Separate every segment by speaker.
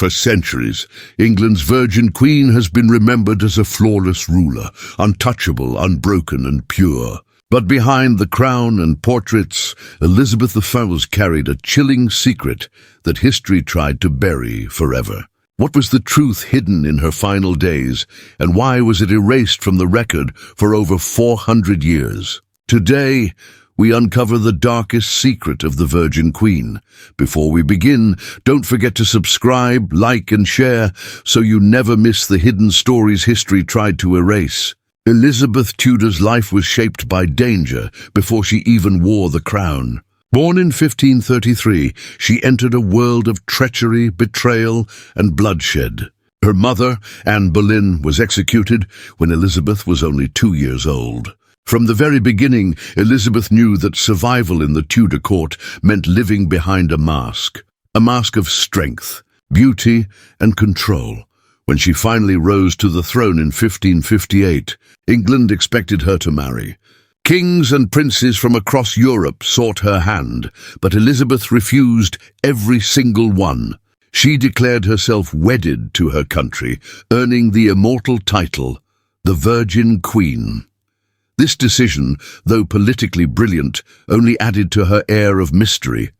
Speaker 1: For centuries, England's Virgin Queen has been remembered as a flawless ruler, untouchable, unbroken and pure. But behind the crown and portraits, Elizabeth I was carried a chilling secret that history tried to bury forever. What was the truth hidden in her final days, and why was it erased from the record for over 400 years? Today, we uncover the darkest secret of the Virgin Queen. Before we begin, don't forget to subscribe, like and share so you never miss the hidden stories history tried to erase. Elizabeth Tudor's life was shaped by danger before she even wore the crown. Born in 1533, she entered a world of treachery, betrayal, and bloodshed. Her mother, Anne Boleyn, was executed when Elizabeth was only 2 years old. From the very beginning, Elizabeth knew that survival in the Tudor court meant living behind a mask of strength, beauty, and control. When she finally rose to the throne in 1558, England expected her to marry. Kings and princes from across Europe sought her hand, but Elizabeth refused every single one. She declared herself wedded to her country, earning the immortal title, the Virgin Queen. This decision, though politically brilliant, only added to her air of mystery.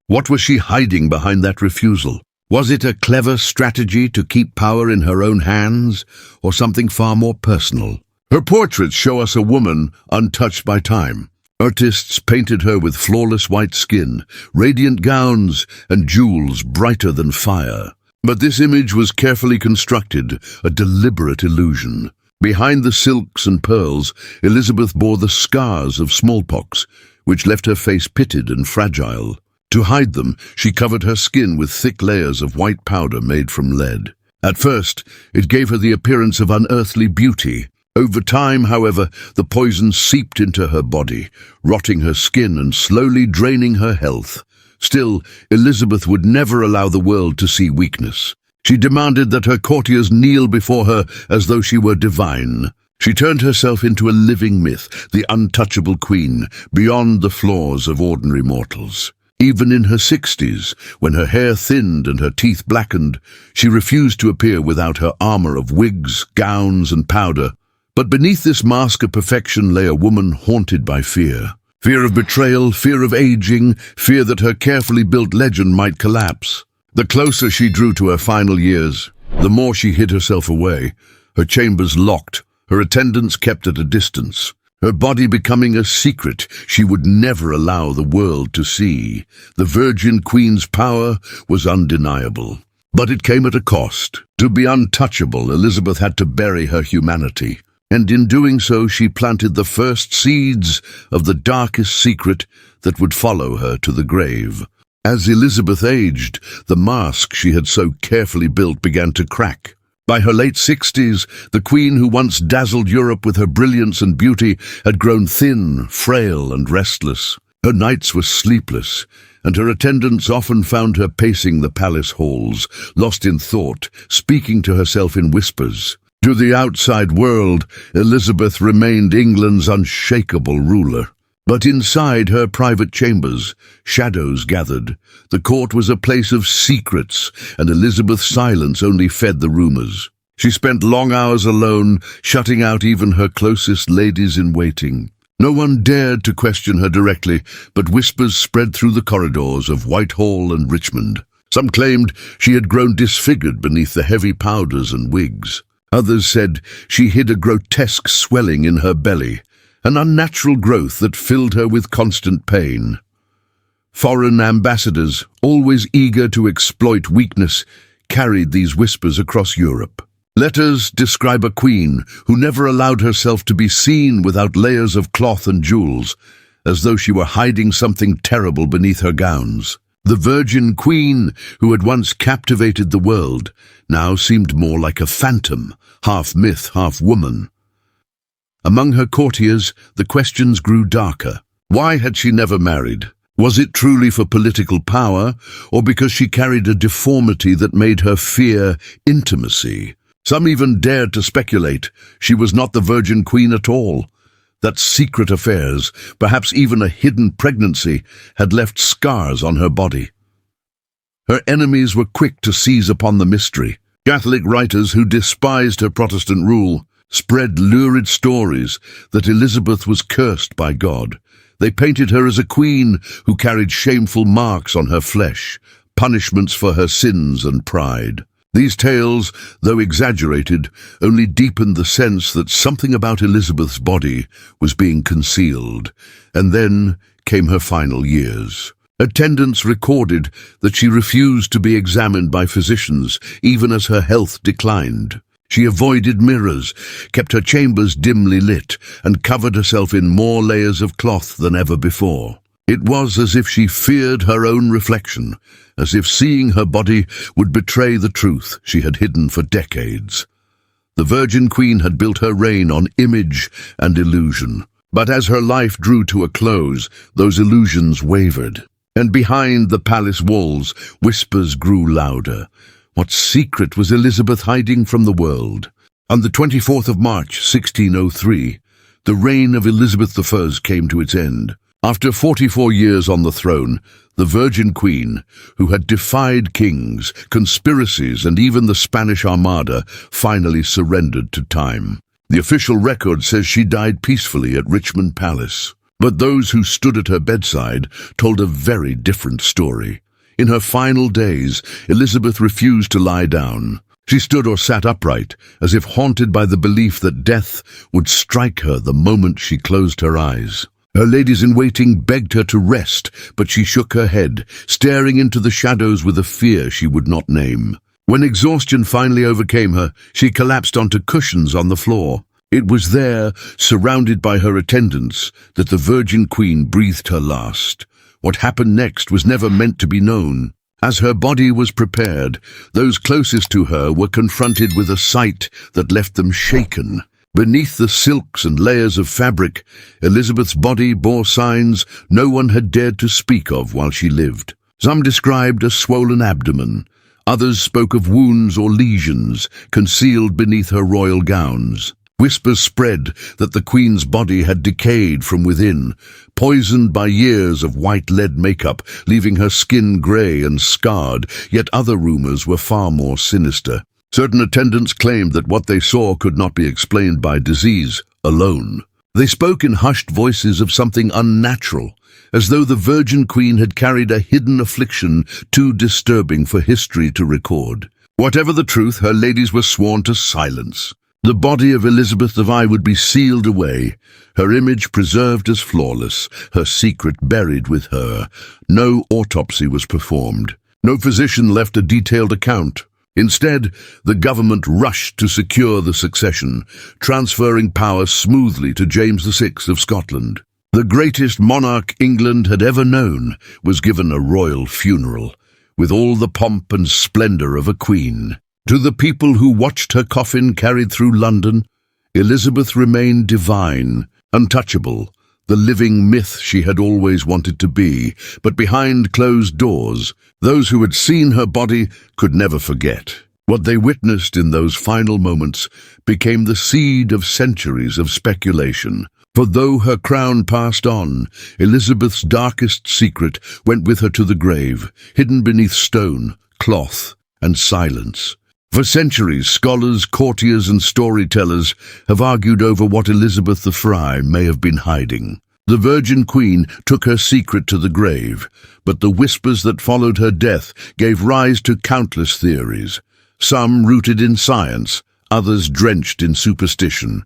Speaker 1: What was she hiding behind that refusal? Was it a clever strategy to keep power in her own hands, or something far more personal? Her portraits show us a woman untouched by time. Artists painted her with flawless white skin, radiant gowns, and jewels brighter than fire. But this image was carefully constructed, a deliberate illusion. Behind the silks and pearls, Elizabeth bore the scars of smallpox, which left her face pitted and fragile. To hide them, she covered her skin with thick layers of white powder made from lead. At first, it gave her the appearance of unearthly beauty. Over time, however, the poison seeped into her body, rotting her skin and slowly draining her health. Still, Elizabeth would never allow the world to see weakness. She demanded that her courtiers kneel before her as though she were divine. She turned herself into a living myth, the untouchable queen, beyond the flaws of ordinary mortals. Even in her 60s, when her hair thinned and her teeth blackened, she refused to appear without her armor of wigs, gowns, and powder. But beneath this mask of perfection lay a woman haunted by fear. Fear of betrayal, fear of aging, fear that her carefully built legend might collapse. The closer she drew to her final years, the more she hid herself away, her chambers locked, her attendants kept at a distance. Her body becoming a secret she would never allow the world to see. The Virgin Queen's power was undeniable. But it came at a cost. To be untouchable, Elizabeth had to bury her humanity. And in doing so, she planted the first seeds of the darkest secret that would follow her to the grave. As Elizabeth aged, the mask she had so carefully built began to crack. By her late 60s, the queen who once dazzled Europe with her brilliance and beauty had grown thin, frail, and restless. Her nights were sleepless, and her attendants often found her pacing the palace halls, lost in thought, speaking to herself in whispers. To the outside world, Elizabeth remained England's unshakable ruler. But inside her private chambers, shadows gathered. The court was a place of secrets, and Elizabeth's silence only fed the rumors. She spent long hours alone, shutting out even her closest ladies-in-waiting. No one dared to question her directly, but whispers spread through the corridors of Whitehall and Richmond. Some claimed she had grown disfigured beneath the heavy powders and wigs. Others said she hid a grotesque swelling in her belly, an unnatural growth that filled her with constant pain. Foreign ambassadors, always eager to exploit weakness, carried these whispers across Europe. Letters describe a queen who never allowed herself to be seen without layers of cloth and jewels, as though she were hiding something terrible beneath her gowns. The Virgin Queen, who had once captivated the world, now seemed more like a phantom, half myth, half woman. Among her courtiers, the questions grew darker. Why had she never married? Was it truly for political power, or because she carried a deformity that made her fear intimacy? Some even dared to speculate she was not the Virgin Queen at all, that secret affairs, perhaps even a hidden pregnancy, had left scars on her body. Her enemies were quick to seize upon the mystery. Catholic writers who despised her Protestant rule spread lurid stories that Elizabeth was cursed by God. They painted her as a queen who carried shameful marks on her flesh, punishments for her sins and pride. These tales, though exaggerated, only deepened the sense that something about Elizabeth's body was being concealed. And then came her final years. Attendants recorded that she refused to be examined by physicians, even as her health declined. She avoided mirrors, kept her chambers dimly lit, and covered herself in more layers of cloth than ever before. It was as if she feared her own reflection, as if seeing her body would betray the truth she had hidden for decades. The Virgin Queen had built her reign on image and illusion. But as her life drew to a close, those illusions wavered. And behind the palace walls, whispers grew louder. What secret was Elizabeth hiding from the world? On the 24th of March, 1603, the reign of Elizabeth I came to its end. After 44 years on the throne, the Virgin Queen, who had defied kings, conspiracies, and even the Spanish Armada, finally surrendered to time. The official record says she died peacefully at Richmond Palace. But those who stood at her bedside told a very different story. In her final days, Elizabeth refused to lie down. She stood or sat upright, as if haunted by the belief that death would strike her the moment she closed her eyes. Her ladies-in-waiting begged her to rest, but she shook her head, staring into the shadows with a fear she would not name. When exhaustion finally overcame her, she collapsed onto cushions on the floor. It was there, surrounded by her attendants, that the Virgin Queen breathed her last. What happened next was never meant to be known. As her body was prepared, those closest to her were confronted with a sight that left them shaken. Beneath the silks and layers of fabric, Elizabeth's body bore signs no one had dared to speak of while she lived. Some described a swollen abdomen. Others spoke of wounds or lesions concealed beneath her royal gowns. Whispers spread that the Queen's body had decayed from within, poisoned by years of white lead makeup, leaving her skin grey and scarred, yet other rumours were far more sinister. Certain attendants claimed that what they saw could not be explained by disease alone. They spoke in hushed voices of something unnatural, as though the Virgin Queen had carried a hidden affliction too disturbing for history to record. Whatever the truth, her ladies were sworn to silence. The body of elizabethI would be sealed away, her image preserved as flawless, her secret buried with her. No autopsy was performed. No physician left a detailed account. Instead, the government rushed to secure the succession, transferring power smoothly to James VI of Scotland. The greatest monarch England had ever known was given a royal funeral, with all the pomp and splendour of a queen. To the people who watched her coffin carried through London, Elizabeth remained divine, untouchable, the living myth she had always wanted to be. But behind closed doors, those who had seen her body could never forget. What they witnessed in those final moments became the seed of centuries of speculation. For though her crown passed on, Elizabeth's darkest secret went with her to the grave, hidden beneath stone, cloth, and silence. For centuries, scholars, courtiers, and storytellers have argued over what elizabethI may have been hiding. The Virgin Queen took her secret to the grave, but the whispers that followed her death gave rise to countless theories, some rooted in science, others drenched in superstition.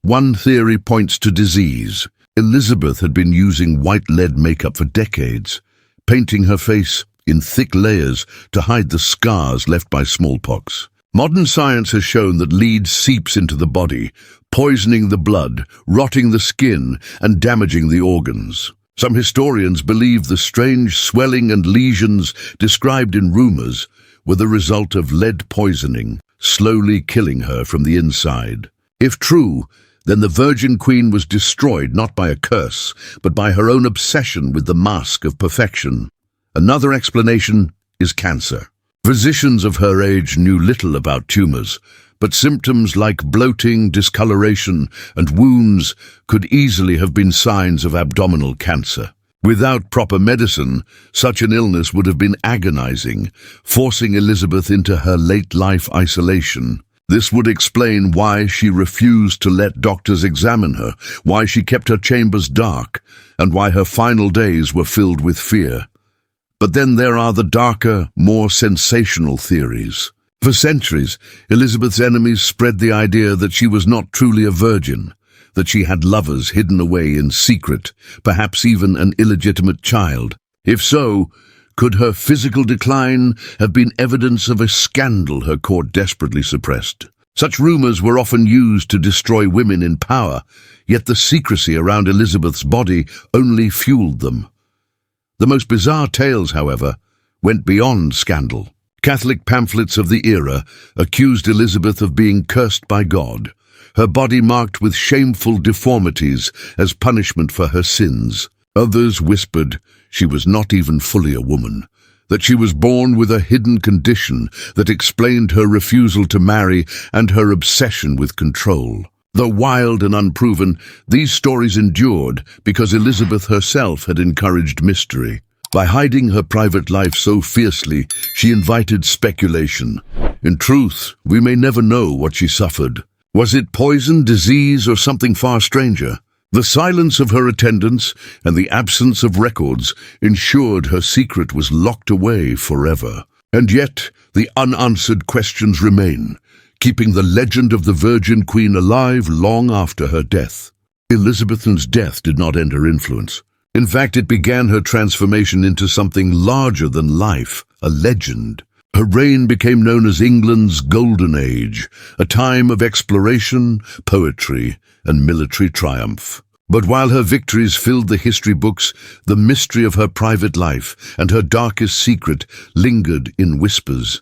Speaker 1: One theory points to disease. Elizabeth had been using white lead makeup for decades, painting her face in thick layers to hide the scars left by smallpox. Modern science has shown that lead seeps into the body, poisoning the blood, rotting the skin, and damaging the organs. Some historians believe the strange swelling and lesions described in rumors were the result of lead poisoning, slowly killing her from the inside. If true, then the Virgin Queen was destroyed not by a curse, but by her own obsession with the mask of perfection. Another explanation is cancer. Physicians of her age knew little about tumors, but symptoms like bloating, discoloration, and wounds could easily have been signs of abdominal cancer. Without proper medicine, such an illness would have been agonizing, forcing Elizabeth into her late-life isolation. This would explain why she refused to let doctors examine her, why she kept her chambers dark, and why her final days were filled with fear. But then there are the darker, more sensational theories. For centuries, Elizabeth's enemies spread the idea that she was not truly a virgin, that she had lovers hidden away in secret, perhaps even an illegitimate child. If so, could her physical decline have been evidence of a scandal her court desperately suppressed? Such rumors were often used to destroy women in power, yet the secrecy around Elizabeth's body only fueled them. The most bizarre tales, however, went beyond scandal. Catholic pamphlets of the era accused Elizabeth of being cursed by God, her body marked with shameful deformities as punishment for her sins. Others whispered she was not even fully a woman, that she was born with a hidden condition that explained her refusal to marry and her obsession with control. Though wild and unproven, these stories endured because Elizabeth herself had encouraged mystery. By hiding her private life so fiercely, she invited speculation. In truth, we may never know what she suffered. Was it poison, disease, or something far stranger? The silence of her attendants and the absence of records ensured her secret was locked away forever. And yet, the unanswered questions remain, keeping the legend of the Virgin Queen alive long after her death. Elizabeth's death did not end her influence. In fact, it began her transformation into something larger than life, a legend. Her reign became known as England's Golden Age, a time of exploration, poetry, and military triumph. But while her victories filled the history books, the mystery of her private life and her darkest secret lingered in whispers.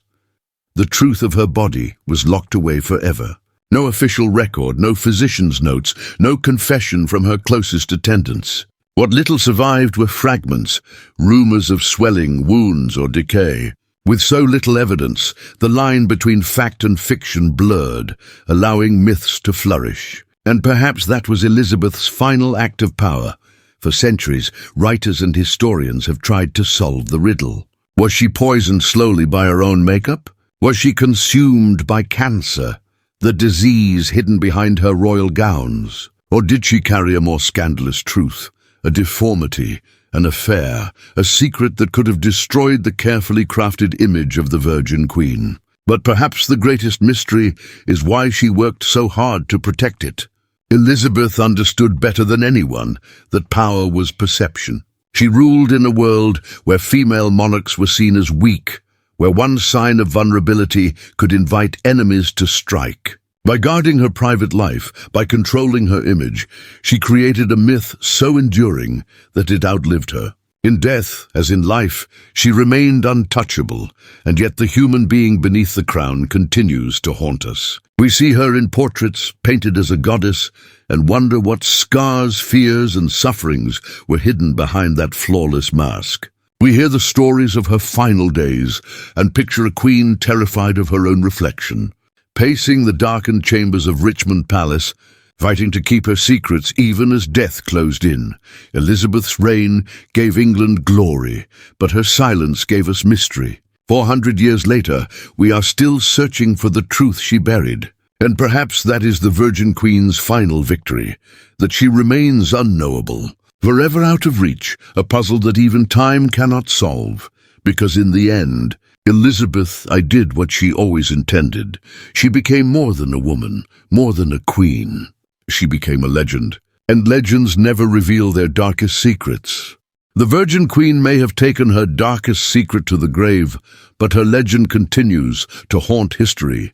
Speaker 1: The truth of her body was locked away forever. No official record, no physician's notes, no confession from her closest attendants. What little survived were fragments, rumors of swelling, wounds, or decay. With so little evidence, the line between fact and fiction blurred, allowing myths to flourish. And perhaps that was Elizabeth's final act of power. For centuries, writers and historians have tried to solve the riddle. Was she poisoned slowly by her own makeup? Was she consumed by cancer, the disease hidden behind her royal gowns? Or did she carry a more scandalous truth? A deformity, an affair, a secret that could have destroyed the carefully crafted image of the Virgin Queen. But perhaps the greatest mystery is why she worked so hard to protect it. Elizabeth understood better than anyone that power was perception. She ruled in a world where female monarchs were seen as weak, where one sign of vulnerability could invite enemies to strike. By guarding her private life, by controlling her image, she created a myth so enduring that it outlived her. In death, as in life, she remained untouchable, and yet the human being beneath the crown continues to haunt us. We see her in portraits, painted as a goddess, and wonder what scars, fears, and sufferings were hidden behind that flawless mask. We hear the stories of her final days, and picture a queen terrified of her own reflection. Pacing the darkened chambers of Richmond Palace, fighting to keep her secrets even as death closed in. Elizabeth's reign gave England glory, but her silence gave us mystery. 400 years later, we are still searching for the truth she buried. And perhaps that is the Virgin Queen's final victory, that she remains unknowable, forever out of reach, a puzzle that even time cannot solve. Because in the end, elizabethI did what she always intended. She became more than a woman, more than a queen. She became a legend, and legends never reveal their darkest secrets. The Virgin Queen may have taken her darkest secret to the grave, but her legend continues to haunt history.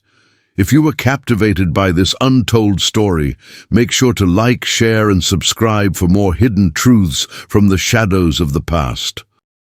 Speaker 1: If you were captivated by this untold story, make sure to like, share, and subscribe for more hidden truths from the shadows of the past.